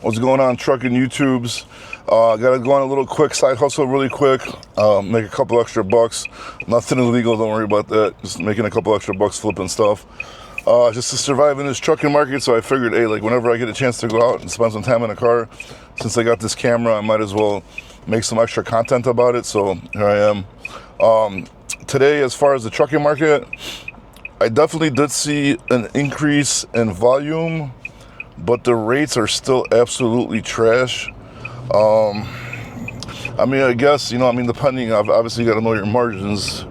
What's going on, trucking YouTubes? Gotta go on a little quick side hustle really quick, make a couple extra bucks. Nothing illegal, don't worry about that. Just making a couple extra bucks flipping stuff. Just to survive in this trucking market, so I figured, hey, like whenever I get a chance to go out and spend some time in a car, since I got this camera, I might as well make some extra content about it, so here I am. Today, as far as the trucking market, I definitely did see an increase in volume, but the rates are still absolutely trash. I mean, I guess, depending, obviously you got to know your margins.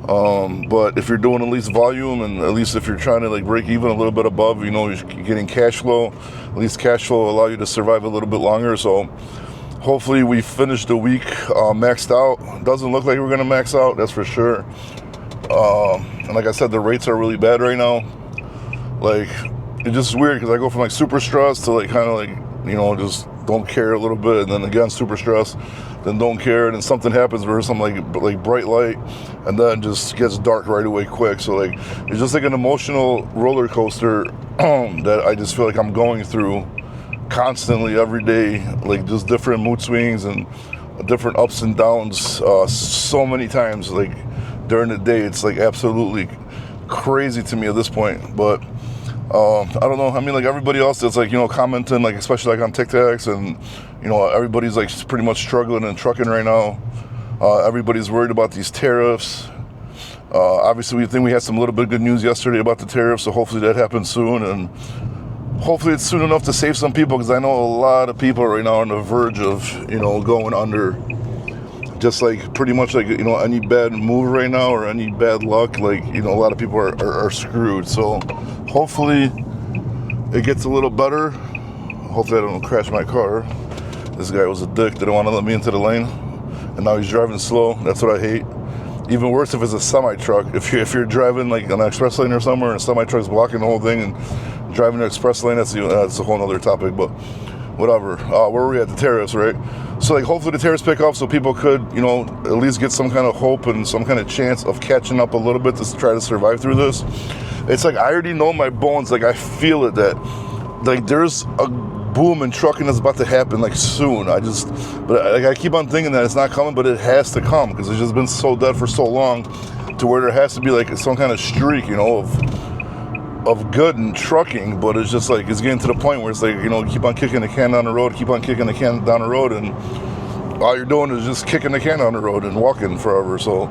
But if you're doing at least volume, and at least if you're trying to like break even a little bit above, you're getting cash flow, at least cash flow will allow you to survive a little bit longer. So hopefully we finish the week maxed out. Doesn't look like we're going to max out, that's for sure. And like I said, the rates are really bad right now. Like, it's just weird because I go from like super stressed to like kind of like, just don't care a little bit, and then again super stressed, then don't care, and then something happens where some like bright light, and then just gets dark right away quick. So like it's just like an emotional roller coaster that I just feel like I'm going through constantly every day, like just different mood swings and different ups and downs so many times like during the day. It's like absolutely crazy to me at this point. But I don't know. I mean, like everybody else that's like, commenting, like especially like on TikToks, and everybody's like pretty much struggling and trucking right now. Everybody's worried about these tariffs. Obviously, we think we had some little bit of good news yesterday about the tariffs, so hopefully that happens soon, and hopefully it's soon enough to save some people, because I know a lot of people right now are on the verge of going under. Just like pretty much like any bad move right now or any bad luck, like a lot of people are screwed. So hopefully it gets a little better. Hopefully I don't crash my car. This guy was a dick, didn't want to let me into the lane, and now he's driving slow. That's what I hate. Even worse if it's a semi-truck. If you're driving like on an express lane or somewhere, and a semi-truck's blocking the whole thing and driving the express lane, that's a whole other topic. But whatever. Where were we at? The tariffs, right? So like hopefully the tariffs pick up so people could, at least get some kind of hope and some kind of chance of catching up a little bit to try to survive through this. It's like I already know in my bones, like I feel it, that like there's a boom in trucking that's about to happen like soon. But I keep on thinking that it's not coming, but it has to come, because it's just been so dead for so long, to where there has to be like some kind of streak, of good in trucking. But it's just like it's getting to the point where it's like keep on kicking the can down the road, and all you're doing is just kicking the can down the road and walking forever. So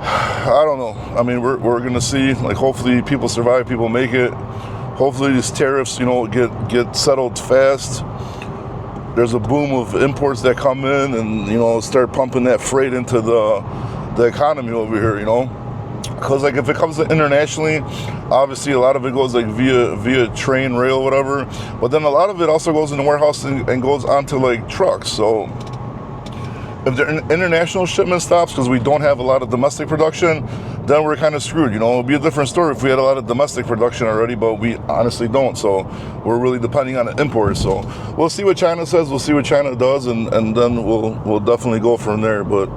I don't know. I mean, we're gonna see. Like hopefully people survive, people make it. Hopefully these tariffs get settled fast. There's a boom of imports that come in and start pumping that freight into the economy over here. Because like if it comes internationally, obviously a lot of it goes like via train, rail, whatever. But then a lot of it also goes in the warehouse and goes onto like trucks. So if the international shipment stops because we don't have a lot of domestic production, then we're kind of screwed. It would be a different story if we had a lot of domestic production already, but we honestly don't. So we're really depending on the imports. So we'll see what China says. We'll see what China does, and then we'll definitely go from there. But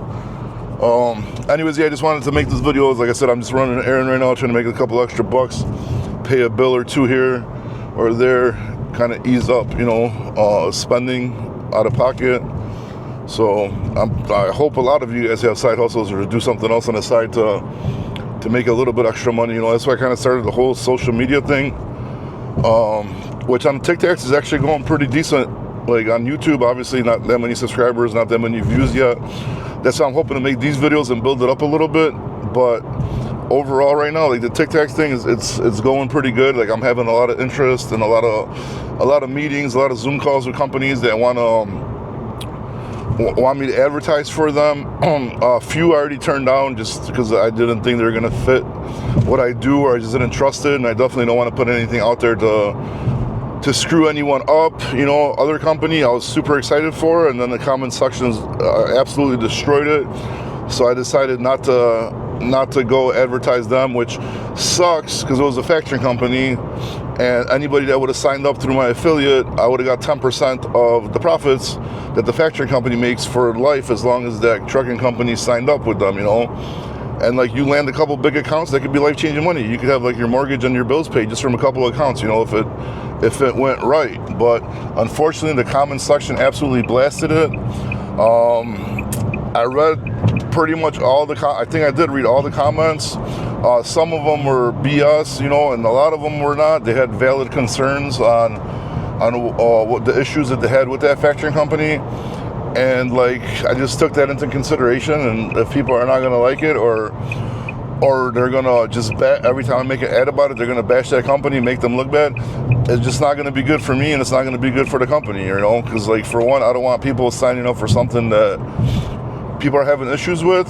anyways, yeah, I just wanted to make this video. Like I said, I'm just running an errand right now, trying to make a couple extra bucks, pay a bill or two here or there, kind of ease up, spending out of pocket. So I hope a lot of you guys have side hustles or do something else on the side to make a little bit extra money. That's why I kind of started the whole social media thing, which on TikTok is actually going pretty decent. Like on YouTube, obviously not that many subscribers, not that many views yet. That's how I'm hoping to make these videos and build it up a little bit. But overall right now, like the TikTok thing it's going pretty good. Like I'm having a lot of interest and a lot of meetings, a lot of Zoom calls with companies that want me to advertise for them. A few I already turned down just because I didn't think they were gonna fit what I do, or I just didn't trust it, and I definitely don't want to put anything out there to screw anyone up. Other company I was super excited for, and then the comment sections absolutely destroyed it. So I decided not to go advertise them, which sucks because it was a factoring company, and anybody that would have signed up through my affiliate, I would have got 10% of the profits that the factoring company makes for life, as long as that trucking company signed up with them, and like you land a couple big accounts that could be life-changing money. You could have like your mortgage and your bills paid just from a couple of accounts, you know, if it went right. But unfortunately, the comment section absolutely blasted it. I read pretty much all the I think I did read all the comments. Some of them were BS, you know, and a lot of them were not. They had valid concerns on what the issues that they had with that factoring company. And like, I just took that into consideration, and if people are not going to like it, or they're going to just every time I make an ad about it, they're going to bash that company, make them look bad, it's just not going to be good for me, and it's not going to be good for the company, you know, because like, for one, I don't want people signing up for something that people are having issues with,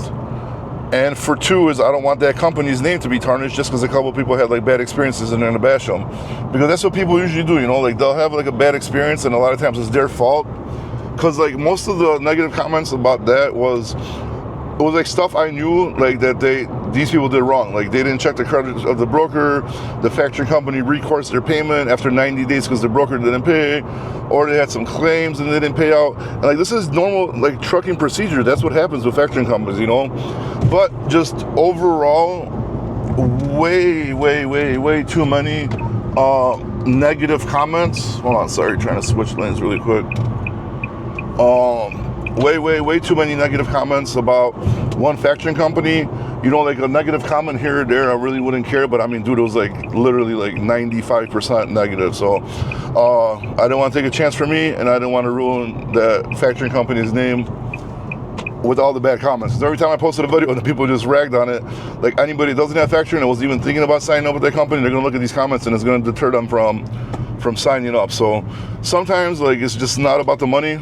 and for two is I don't want that company's name to be tarnished just because a couple of people had like bad experiences and they're going to bash them, because that's what people usually do, you know, like they'll have like a bad experience and a lot of times it's their fault. Because like most of the negative comments about that was like stuff I knew like that these people did wrong. Like they didn't check the credit of the broker, the factoring company recourse their payment after 90 days because the broker didn't pay, or they had some claims and they didn't pay out. And like this is normal like trucking procedure. That's what happens with factoring companies, you know. But just overall, way too many negative comments. Hold on, sorry, trying to switch lanes really quick. Way too many negative comments about one factoring company. You know, like a negative comment here or there, I really wouldn't care, but I mean, dude, it was like literally like 95% negative. So I didn't want to take a chance for me, and I didn't want to ruin that factoring company's name with all the bad comments. Because every time I posted a video and people just ragged on it, like anybody that doesn't have factoring and was even thinking about signing up with that company, they're gonna look at these comments and it's gonna deter them from signing up. So sometimes like it's just not about the money.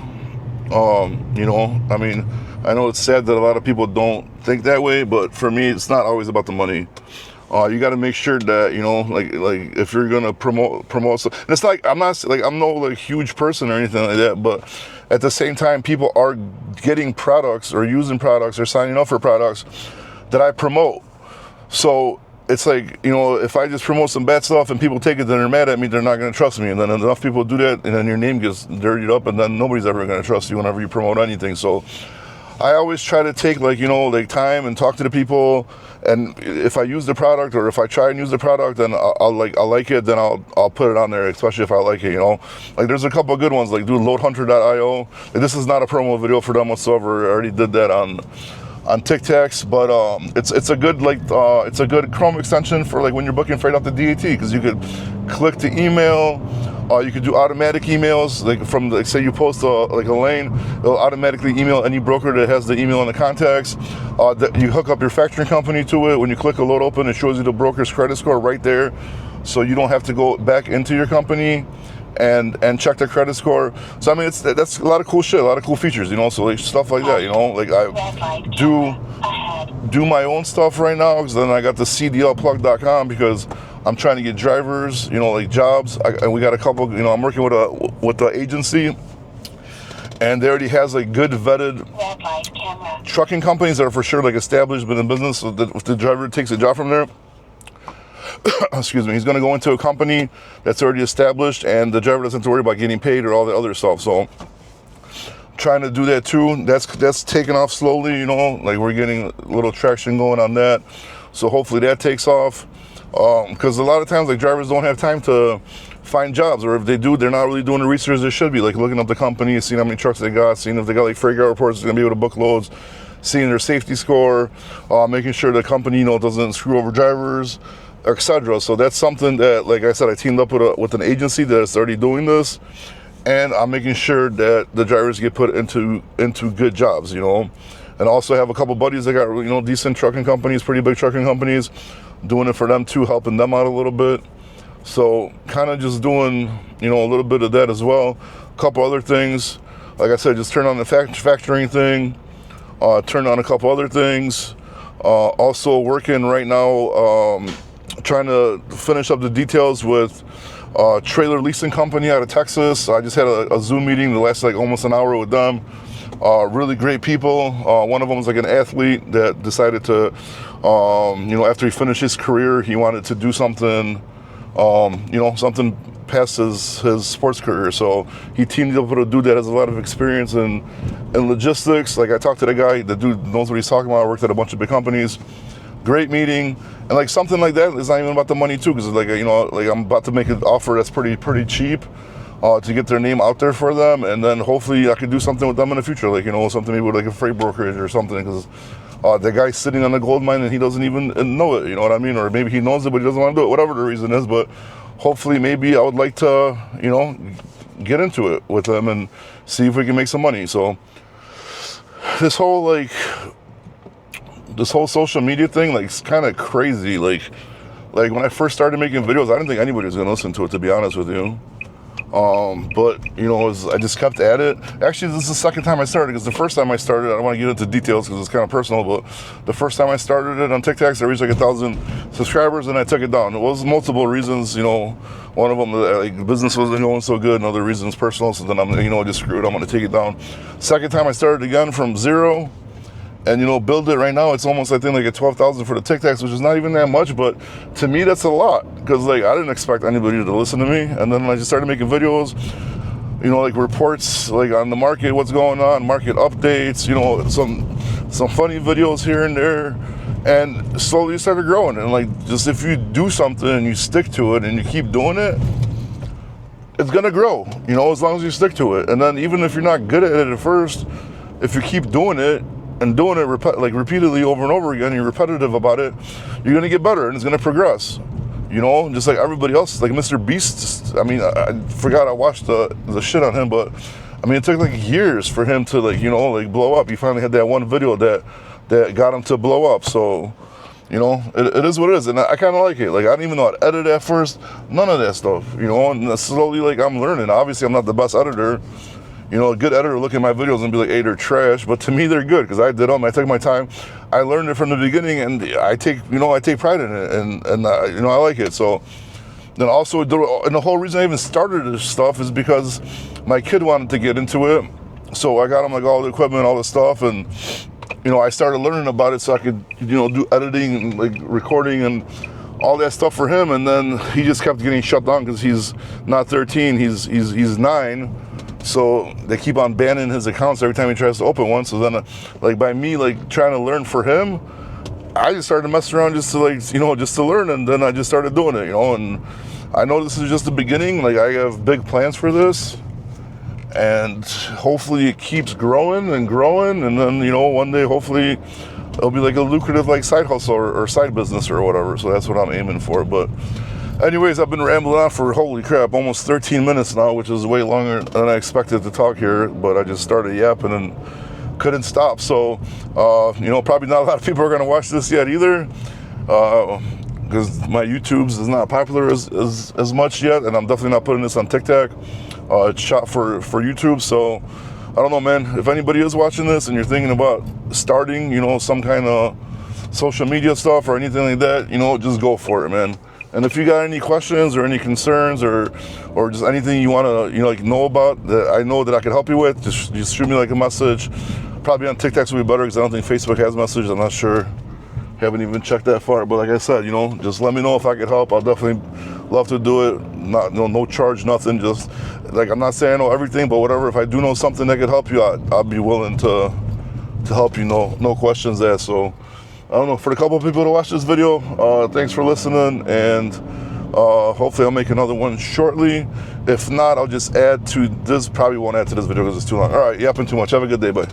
You know, I mean, I know it's sad that a lot of people don't think that way, but for me, it's not always about the money. You got to make sure that, you know, like if you're gonna promote stuff, and it's like I'm no like huge person or anything like that, but at the same time, people are getting products or using products or signing up for products that I promote. So it's like, you know, if I just promote some bad stuff and people take it, then they're mad at me, they're not going to trust me. And then enough people do that, and then your name gets dirtied up, and then nobody's ever going to trust you whenever you promote anything. So I always try to take like, you know, like time and talk to the people. And if I use the product, or if I try and use the product, then I like it, then I'll put it on there, especially if I like it, you know. Like there's a couple of good ones, like do loadhunter.io. Like, this is not a promo video for them whatsoever. I already did that on TikToks, but it's a good it's a good Chrome extension for like when you're booking freight off the DAT, because you could click the email. You could do automatic emails, like from like say you post a lane, it'll automatically email any broker that has the email in the contacts. You hook up your factoring company to it. When you click a load open, it shows you the broker's credit score right there, so you don't have to go back into your company and check their credit score. So I mean, that's a lot of cool shit, a lot of cool features, you know. So like stuff like that, you know, like I do my own stuff right now, because then I got the CDLplug.com, because I'm trying to get drivers, you know, like jobs. And we got a couple, you know, I'm working with the agency, and they already has like good vetted trucking companies that are for sure like established, been in business. So that if the driver takes a job from there, excuse me, he's going to go into a company that's already established, and the driver doesn't have to worry about getting paid or all the other stuff. So trying to do that too. That's taking off slowly, you know, like we're getting a little traction going on that. So hopefully that takes off, because a lot of times like drivers don't have time to find jobs, or if they do, they're not really doing the research they should be, like looking up the company, seeing how many trucks they got, seeing if they got like freight reports, they're going to be able to book loads, seeing their safety score, making sure the company, you know, doesn't screw over drivers, etc. So that's something that, like I said, I teamed up with an agency that's already doing this, and I'm making sure that the drivers get put into good jobs, you know. And also have a couple buddies that got, you know, decent trucking companies, pretty big trucking companies, doing it for them too, helping them out a little bit. So kind of just doing, you know, a little bit of that as well. A couple other things, like I said, just turn on the factoring thing, turn on a couple other things. Also working right now, trying to finish up the details with trailer leasing company out of Texas. I just had a Zoom meeting that lasted like almost an hour with them. Really great people. One of them was like an athlete that decided to, you know, after he finished his career, he wanted to do something, you know, something past his sports career. So he teamed up with a dude that has a lot of experience in logistics. Like I talked to the guy, the dude knows what he's talking about. I worked at a bunch of big companies. great meeting. And like something like that is not even about the money too, because like, you know, like I'm about to make an offer that's pretty cheap to get their name out there for them, and then hopefully I could do something with them in the future, like, you know, something maybe with like a freight brokerage or something, because the guy's sitting on the gold mine and he doesn't even know it, you know what I mean? Or maybe he knows it but he doesn't want to do it, whatever the reason is. But hopefully maybe I would like to, you know, get into it with them and see if we can make some money. So this whole social media thing, like, it's kind of crazy. Like when I first started making videos, I didn't think anybody was gonna listen to it, to be honest with you. But you know, I just kept at it. Actually, this is the second time I started, because the first time I started, I don't want to get into details because it's kind of personal, but the first time I started it on TikTok, I reached like 1,000 subscribers and I took it down. It was multiple reasons, you know. One of them, like, the business wasn't going so good, and other reasons personal, so then I'm, you know, just screwed, I'm going to take it down. Second time I started again from zero, and, you know, build it right now, it's almost, I think, like at 12,000 for the TikToks, which is not even that much, but to me that's a lot, because like I didn't expect anybody to listen to me. And then I just started making videos, you know, like reports, like on the market, what's going on, market updates, you know, some funny videos here and there, and slowly it started growing. And like, just if you do something and you stick to it and you keep doing it, it's gonna grow, you know, as long as you stick to it. And then even if you're not good at it at first, if you keep doing it and doing it repeatedly over and over again, you're repetitive about it, you're gonna get better and it's gonna progress. You know, just like everybody else, like Mr. Beast. I mean, I forgot I watched the shit on him, but I mean, it took like years for him to, like, you know, like blow up. He finally had that one video that got him to blow up. So, you know, it is what it is, and I kind of like it. Like, I didn't even know how to edit at first, none of that stuff, you know, and slowly, like, I'm learning. Obviously, I'm not the best editor. You know, a good editor will look at my videos and be like, hey, they're trash, but to me, they're good, because I did them, I took my time, I learned it from the beginning, and I take pride in it, and you know, I like it. So then also, and the whole reason I even started this stuff is because my kid wanted to get into it, so I got him like all the equipment, all the stuff, and you know, I started learning about it so I could, you know, do editing and like recording and all that stuff for him. And then he just kept getting shut down because he's not 13, he's 9. So they keep on banning his accounts every time he tries to open one. So then, like, by me, like, trying to learn for him, I just started messing around just to, like, you know, just to learn. And then I just started doing it, you know. And I know this is just the beginning. Like, I have big plans for this. And hopefully it keeps growing and growing. And then, you know, one day, hopefully, it'll be like a lucrative, like, side hustle or side business or whatever. So that's what I'm aiming for. But anyways, I've been rambling on for, holy crap, almost 13 minutes now, which is way longer than I expected to talk here, but I just started yapping and couldn't stop. So, you know, probably not a lot of people are going to watch this yet either, because my YouTube's is not popular as much yet, and I'm definitely not putting this on TikTok. It's shot for YouTube, so I don't know, man. If anybody is watching this and you're thinking about starting, you know, some kind of social media stuff or anything like that, you know, just go for it, man. And if you got any questions or any concerns or just anything you want to, you know, like, know about that I know that I could help you with, just shoot me like a message. Probably on TikTok would be better because I don't think Facebook has messages. I'm not sure. Haven't even checked that far. But like I said, you know, just let me know if I could help. I'll definitely love to do it. Not, no charge, nothing. Just like, I'm not saying I know everything, but whatever. If I do know something that could help you, I'll be willing to help you. No questions asked. So I don't know, for the couple of people to watch this video, thanks for listening, and hopefully I'll make another one shortly. If not, I'll just add to this. Probably won't add to this video because it's too long. All right, yapping too much. Have a good day. Bye.